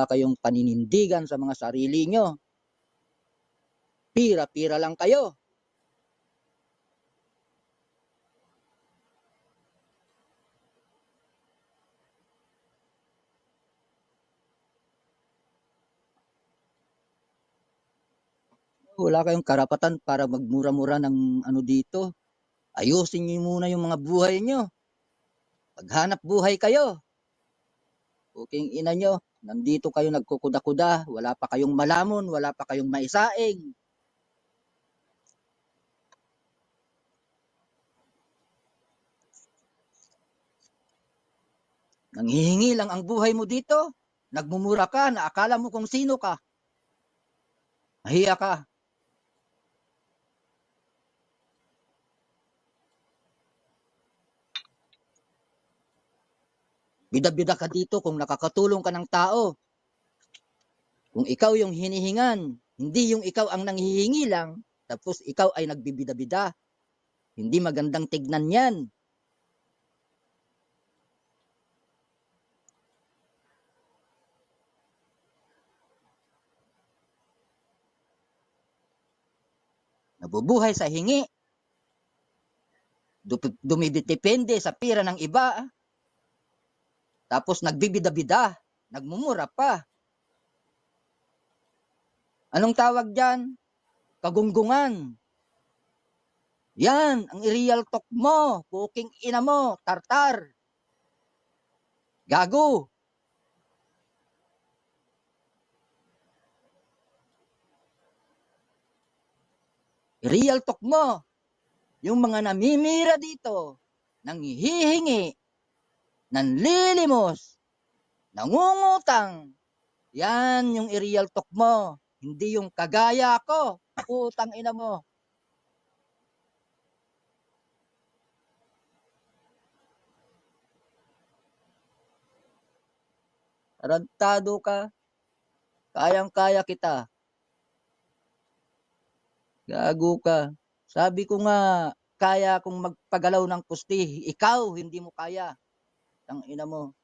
kayong paninindigan sa mga sarili nyo. Pira-pira lang kayo. Wala kayong karapatan para magmura-mura ng ano dito. Ayusin niyo muna yung mga buhay nyo. Paghanap buhay kayo. Puking ina nyo, nandito kayo nagkukuda-kuda, wala pa kayong malamon, wala pa kayong maisaing. Nanghihingi lang ang buhay mo dito. Nagmumura ka na akala mo kung sino ka. Mahiya ka. Bida-bida ka dito kung nakakatulong ka ng tao. Kung ikaw yung hinihingan, hindi yung ikaw ang nanghihingi lang, tapos ikaw ay nagbibida-bida. Hindi magandang tignan yan. Nabubuhay sa hingi. Dumidepende sa pira ng iba. Tapos nagbibida-bida, nagmumura pa. Anong tawag dyan? Kagunggungan. Yan, ang real talk mo. Puking ina mo, tartar. Gago. Real talk mo. Yung mga namimira dito, nanghihingi, nanlilimos, nangungutang. Yan yung real talk mo. Hindi yung kagaya ko. Putang ina mo. Tarantado ka. Kayang-kaya kita. Gago ka. Sabi ko nga, kaya kong magpagalaw ng pusti. Ikaw, hindi mo kaya. Tang ina mo.